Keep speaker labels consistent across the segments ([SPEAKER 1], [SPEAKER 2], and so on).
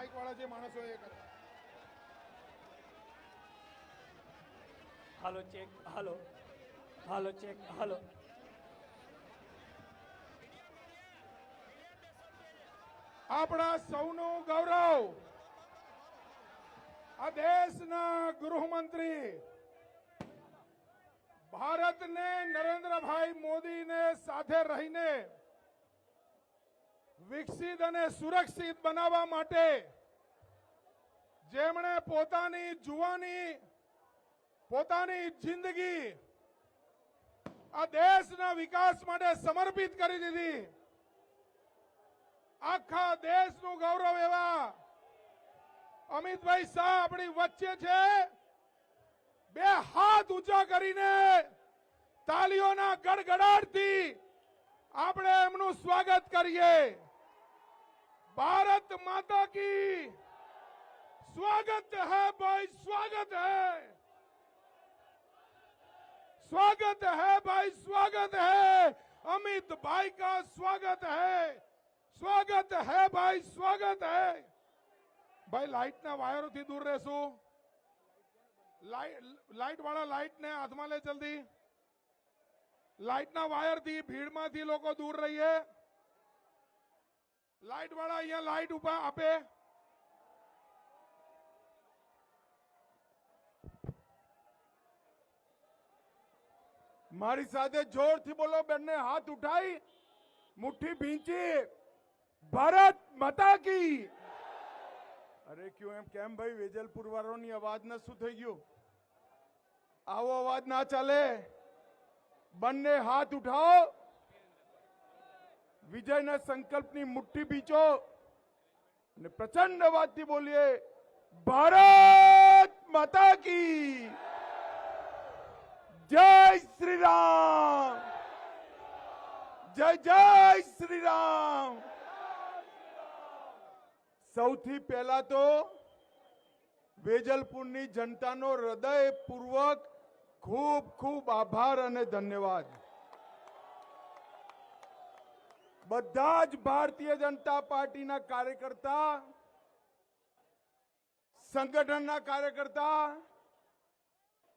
[SPEAKER 1] Mike વાળા જે માણસો એ કરે.
[SPEAKER 2] હાલો ચેક, હાલો હાલો ચેક, હાલો.
[SPEAKER 1] આપણા સૌનું ગૌરવ આ દેશના ગૃહમંત્રી ભારતને નરેન્દ્રભાઈ મોદીને સાથે રહીને વિકસિત અને સુરક્ષિત બનાવવા માટે જેમણે પોતાની જુવાની પોતાની જિંદગી આ દેશના વિકાસ માટે સમર્પિત કરી દીધી. આખા દેશનું ગૌરવ એવા અમિતભાઈ શાહ આપણી વચ્ચે છે. બે હાથ ઊંચા કરીને તાલીઓના ગડગડાટથી આપણે એમનું સ્વાગત કરીએ. ભારત માતા કી स्वागत है भाई, स्वागत है, स्वागत है भाई, स्वागत है. अमित भाई का स्वागत है, स्वागत है भाई, स्वागत है. भाई लाइट ना वायरों थी दूर रहशो. लाइट वाला लाइट ने हाथ में ले जल्दी. लाइट ना वायर थी भीड़ में थी लोग दूर रहिए. लाइट वाला अहिया लाइट ऊपर आपे. मारी साथे जोर थी बोलो. બંને हाथ उठाई, मुट्ठी भींची. भारत माता की. अरे क्यों एम केम भाई वेजलपुर वालोनी अवाज न શું થઈ ગયું? આવો અવાજ ના ચાલે. બંને હાથ ઉઠાઓ, વિજયના સંકલ્પની મુઠ્ઠી ભીંચો અને પ્રચંડ અવાજથી બોલીએ ભારત માતા की. जय श्री राम, जय जय श्री राम. સૌથી પહેલા તો વેજલપુરની જનતાનો હૃદયપૂર્વક ખૂબ ખૂબ આભાર અને ધન્યવાદ. બધા જ ભારતીય જનતા પાર્ટીના કાર્યકર્તા, સંગઠનના કાર્યકર્તા,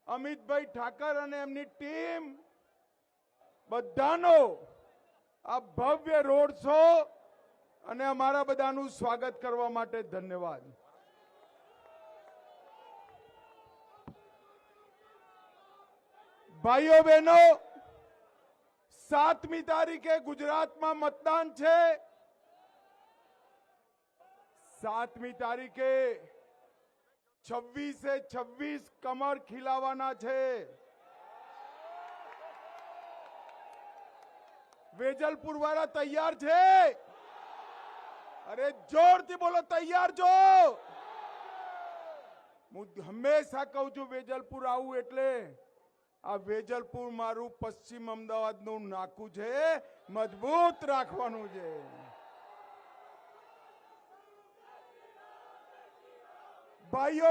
[SPEAKER 1] અમિતભાઈ ઠાકર અને એમની ટીમ બધાનો આ ભવ્ય રોડ શો અને અમારા બધાનું સ્વાગત કરવા માટે ધન્યવાદ. ભાઈઓ બહેનો, 7મી તારીખે ગુજરાતમાં મતદાન છે. 7મી તારીખે 26 કમર ખીલાવાના છે. વેજલપુર વાળા તૈયાર છે? અરે જોરથી બોલો, તૈયાર છો? હું હંમેશા કહું છું વેજલપુર આવું એટલે આ વેજલપુર મારું પશ્ચિમ અમદાવાદનું નાકું છે, મજબૂત રાખવાનું છે. ભાઈઓ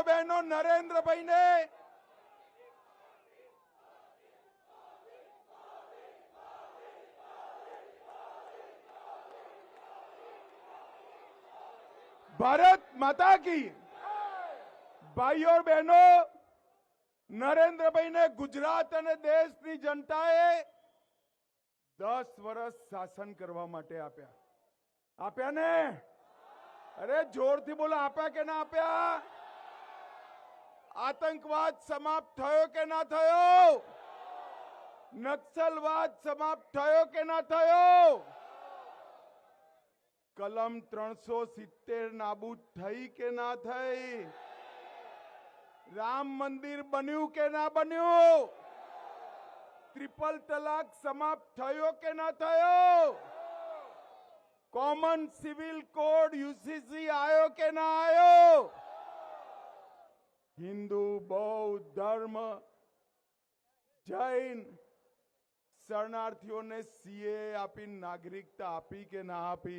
[SPEAKER 1] બહેનો, નરેન્દ્રભાઈને ભારત માતા કી. ભાઈઓ બહેનો, નરેન્દ્રભાઈને ગુજરાત અને દેશની જનતાએ 10 વર્ષ શાસન કરવા માટે આપ્યા. આપ્યા ને? અરે જોરથી બોલો, આપ્યા કે ના આપ્યા? આતંકવાદ સમાપ્ત થયો કે ના થયો? નક્સલવાદ સમાપ્ત થયો કે ના થયો? કલમ 370 નાબૂદ થઈ કે ના થઈ? રામ મંદિર બન્યું કે ના બન્યું? ટ્રિપલ તલાક સમાપ્ત થયો કે ના થયો? कॉमन सिविल कोड यूसीसी आयो के ना आयो? हिंदू, बौद्ध धर्म, जैन शरणार्थियों ने सीए आपी, नागरिकता आपी के ना आपी?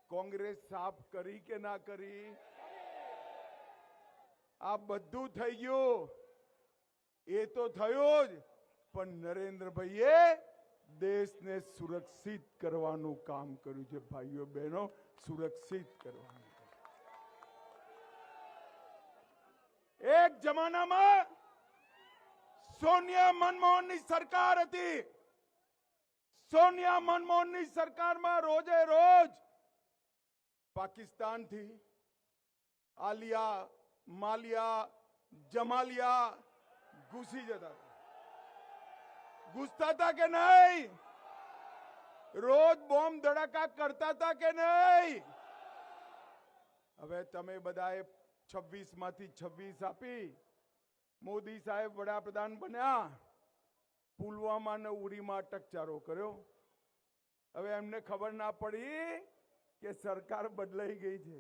[SPEAKER 1] कांग्रेस साफ करी के ना करी? आ बधु थई गयो. ए तो थयो ज, पण नरेंद्र भाईए દેશને સુરક્ષિત કરવાનું કામ કર્યું છે ભાઈઓ બહેનો, સુરક્ષિત કરવાનું. એક જમાનામાં સોનિયા મનમોહનની સરકાર હતી. સોનિયા મનમોહનની સરકારમાં રોજે રોજ પાકિસ્તાનથી આલિયા, માલિયા, જમાલિયા ઘૂસી જતા હતા. ઘૂસતા હતા કે નહીં? રોજ બોમ્બ ધડાકા કરતા હતા કે નહીં? હવે તમે બધાએ 26 માંથી 26 આપી મોદી સાહેબ વડાપ્રધાન બન્યા. પુલવામા ને ઉરીમાં અટકચારો કર્યો. હવે એમને ખબર ના પડી કે સરકાર બદલાઈ ગઈ છે.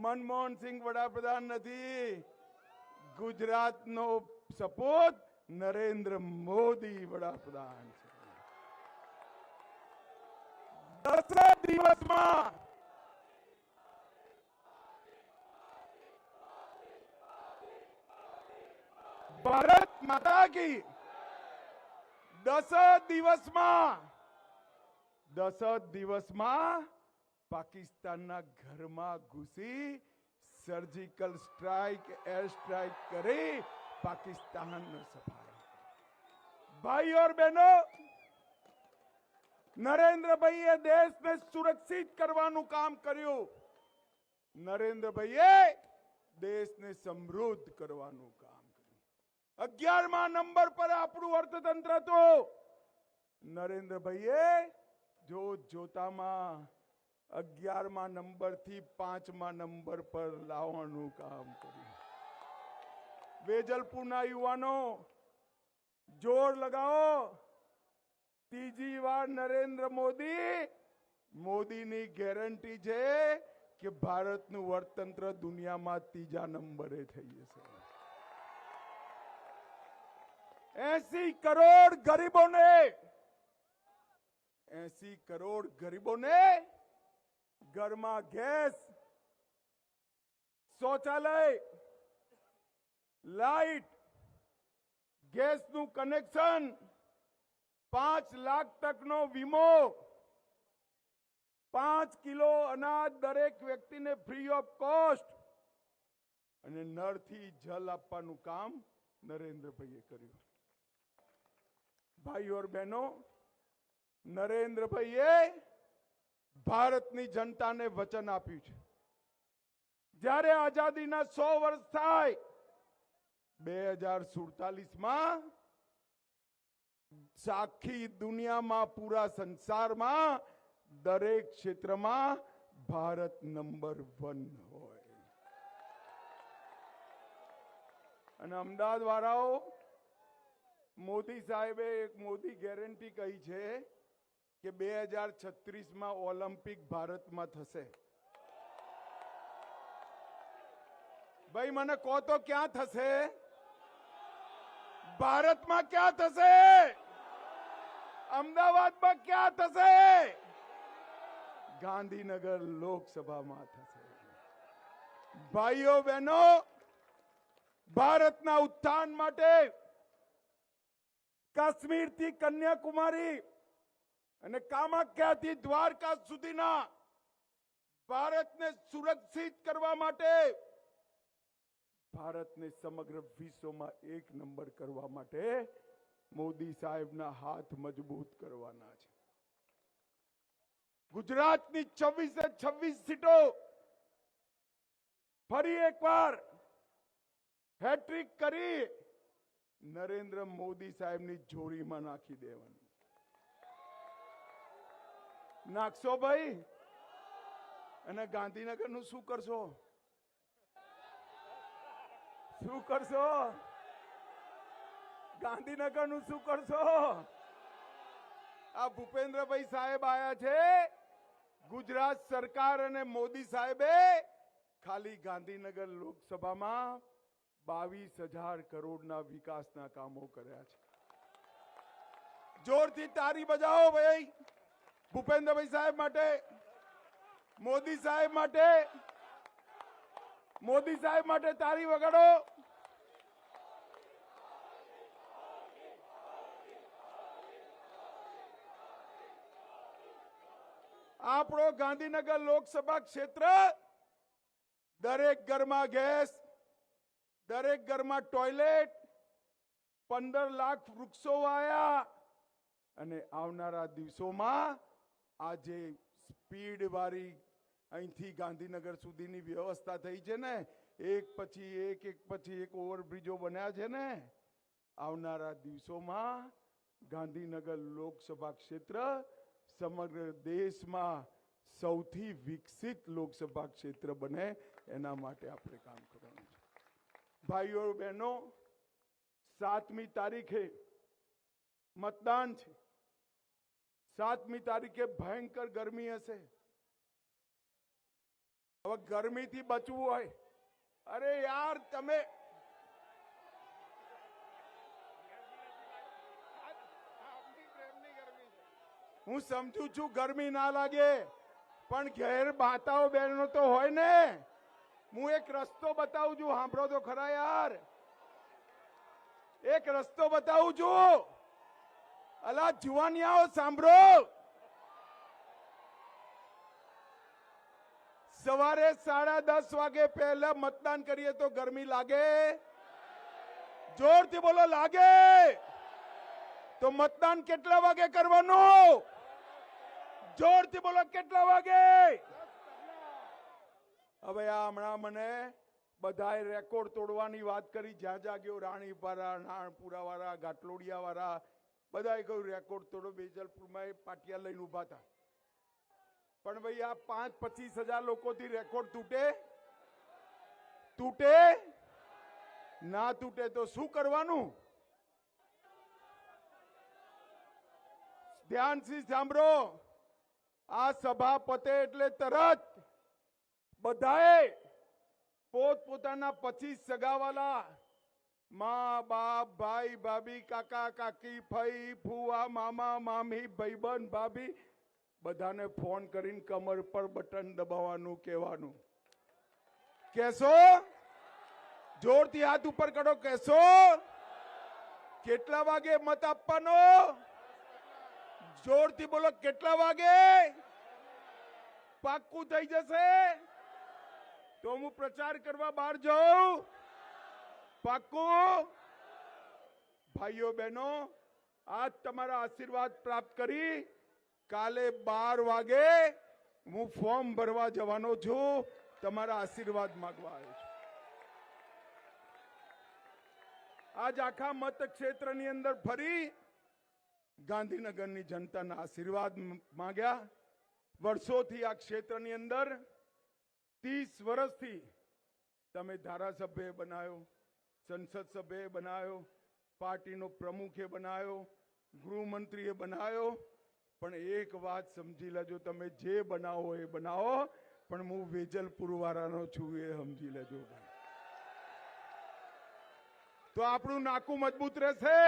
[SPEAKER 1] મનમોહન સિંહ વડાપ્રધાન નથી, ગુજરાતનો સપૂત નરેન્દ્ર મોદી વડાપ્રધાન છે. 10 દિવસમાં ભારત માતા કી 10 દિવસમાં પાકિસ્તાનના ઘરમાં ઘૂસી સર્જિકલ સ્ટ્રાઇક, એર સ્ટ્રાઇક કરી પાકિસ્તાનનો સફાયો. ભાઈ और બહેનો, નરેન્દ્રભાઈએ દેશને સુરક્ષિત કરવાનું કામ કર્યું. નરેન્દ્રભાઈએ દેશને સમૃદ્ધ કરવાનું કામ કર્યું. 11મા નંબર પર આપણું અર્થતંત્ર હતું. નરેન્દ્રભાઈએ જોતામાં 11મા નંબર થી 5મા નંબર પર લાવવાનું કામ કર્યું. વેજલપુરના યુવાનો જોર લગાવો. ત્રીજી વાર નરેન્દ્ર મોદીની ગેરંટી છે કે ભારતનું અર્થતંત્ર દુનિયામાં 3જા નંબરે થઈ જશે. 80 કરોડ ગરીબોને ઘરમાં ગેસ, શૌચાલય, લાઈટ, ગેસનું કનેક્શન, 5 લાખ તકનો વીમો, 5 કિલો અનાજ દરેક વ્યક્તિને ફ્રી ઓફ કોસ્ટ અને નળથી જલ આપવાનું કામ નરેન્દ્રભાઈએ કર્યું. ભાઈઓ और બહેનો, નરેન્દ્રભાઈએ ભારતની જનતાને વચન આપ્યું છે. જ્યારે આઝાદીના 100 વર્ષ થાય 2047માં આખી દુનિયામાં, પૂરા સંસારમાં દરેક ક્ષેત્રમાં ભારત નંબર 1 હોય. અને અમદાવાદ વાળાઓ, મોદી સાહેબે એક મોદી ગેરંટી કહી છે કે 2036માં ઓલિમ્પિક ભારતમાં થશે. ભાઈ મને કહો તો ક્યાં થશે? ભારતમાં ક્યાં થશે? અમદાવાદમાં ક્યાં થશે? ગાંધીનગર લોકસભામાં થશે. ભાઈઓ બહેનો, ભારતના ઉત્થાન માટે કાશ્મીરથી કન્યાકુમારી અને કામાખ્યાથી દ્વારકા સુધીના ભારતને સુરક્ષિત કરવા માટે, ભારતને સમગ્ર વિશ્વમાં 1 નંબર કરવા માટે મોદી સાહેબના હાથ મજબૂત કરવાના છે. ગુજરાતની 26 સીટો ફરી એકવાર હેટ્રિક કરી નરેન્દ્ર મોદી સાહેબની જોડીમાં નાખી દેવાની. નાખશો ભાઈ? અને ગાંધીનગરનું શું કરશો? શું કરશો? ગાંધીનગરનું શું કરશો? આ ભૂપેન્દ્રભાઈ સાહેબ આયા છે. ગુજરાત સરકાર અને મોદી સાહેબે ખાલી ગાંધીનગર લોકસભામાં 22,000 કરોડના વિકાસના કામો કર્યા છે. જોરથી તાળી બજાવો ભાઈ, ભૂપેન્દ્રભાઈ સાહેબ માટે, મોદી સાહેબ માટે, મોદી સાહેબ માટે તાળી વગાડો. આપણો ગાંધીનગર લોકસભા ક્ષેત્ર દરેક ઘરમાં ગેસ, દરેક ઘરમાં ટોયલેટ, 15 લાખ વૃક્ષો વાયા અને આવનારા દિવસોમાં આજે સ્પીડ વાળી અહીંથી ગાંધીનગર સુધીની વ્યવસ્થા થઈ છે ને, એક પછી એક ઓવરબ્રિજો બન્યા છે ને, આવનારા દિવસોમાં ગાંધીનગર લોકસભા ક્ષેત્ર સમગ્ર દેશમાં સૌથી વિકસિત લોકસભા ક્ષેત્ર બને એના માટે આપણે કામ કરવાનું છે। ભાઈઓ બહેનો, 7મી તારીખે મતદાન છે। 7મી તારીખે ભયંકર ગરમી હશે। હવે ગરમીથી બચવું હોય, અરે યાર તમે હું સમજુ છું ગરમી ના લાગે, પણ ઘેર બાતાઓ બહેનો તો હોય ને। હું એક રસ્તો બતાવું છું, સાંભળો તો ખરા યાર, એક રસ્તો બતાવું છું। અલા જુવાનિયાઓ સાંભળો, સવારે 10:30 વાગે પહેલા મતદાન કરીએ તો ગરમી લાગે? જોરથી બોલો, લાગે? તો મતદાન કેટલા વાગે કરવાનું? જોરથી બોલો, કેટલા વાગે? હવે આ હમણાં મને બધાએ રેકોર્ડ તોડવાની વાત કરી, જ્યાં જ્યાં ગયો, રાણીપારા, નાણપુરા વાળા, ઘાટલોડિયા વાળા, બધાએ કહ્યું રેકોર્ડ તોડો। વેજલપુરમાં એ પાટિયા લઈને ઉભા હતા, પણ ભાઈ આ 5-25 હજાર લોકોથી રેકોર્ડ તૂટે ના તૂટે તો શું કરવાનું? ધ્યાનથી સાંભળો, આ સભા પતે એટલે તરત બધાએ પોતપોતાના 25 સગાવાલા, માં, બાપ, ભાઈ, ભાભી, કાકા, કાકી, ફઈ, ફુવા, મામા, મામી, ભાઈબંધ, ભાભી, બધાને ફોન કરીને કમર પર બટન દબાવવાનું કહેવાનું। કેશો? જોરથી હાથ ઉપર કરો, કેશો? કેટલા વાગે મત આપવાનો? જોરથી બોલો, કેટલા વાગે? પાક્કું થઈ જશે તો હું પ્રચાર કરવા બહાર જાઉં? પાક્કું? ભાઈઓ બહેનો, આજ તમારા આશીર્વાદ પ્રાપ્ત કરી કાલે 12 વાગે હું ફોર્મ ભરવા જવાનો છું, તમારા આશીર્વાદ માંગવા આવ્યો છું। આજ આખા મતક્ષેત્રની અંદર ફરી ગાંધીનગરની જનતાના આશીર્વાદ માંગ્યા। વર્ષોથી આ ક્ષેત્રની અંદર 30 વર્ષથી તમે ધારાસભ્ય બનાવ્યો, સંસદ સભ્ય બનાવ્યો, પાર્ટીનો પ્રમુખે બનાવ્યો, ગૃહમંત્રીએ બનાવ્યો, પણ એક વાત સમજી લેજો, તમે જે બનાવો એ બનાવો, પણ હું વેજલપુર વાળાનો છું એ સમજી લેજો। તો આપણું નાકું મજબૂત રહેશે?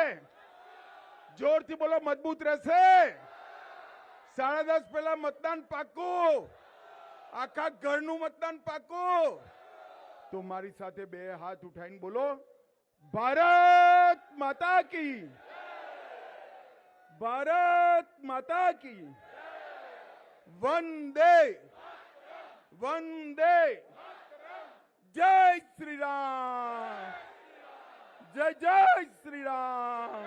[SPEAKER 1] જોરથી બોલો, મજબૂત રહેશે? 10:30 પહેલા મતદાન પાક્કું? આખા ઘરનું મતદાન પાક્કું? તો મારી સાથે 2 હાથ ઉઠાઈને બોલો, ભારત માતા કી, ભારત માતા કી, વંદે વંદે, જય શ્રી રામ, જય જય શ્રી રામ।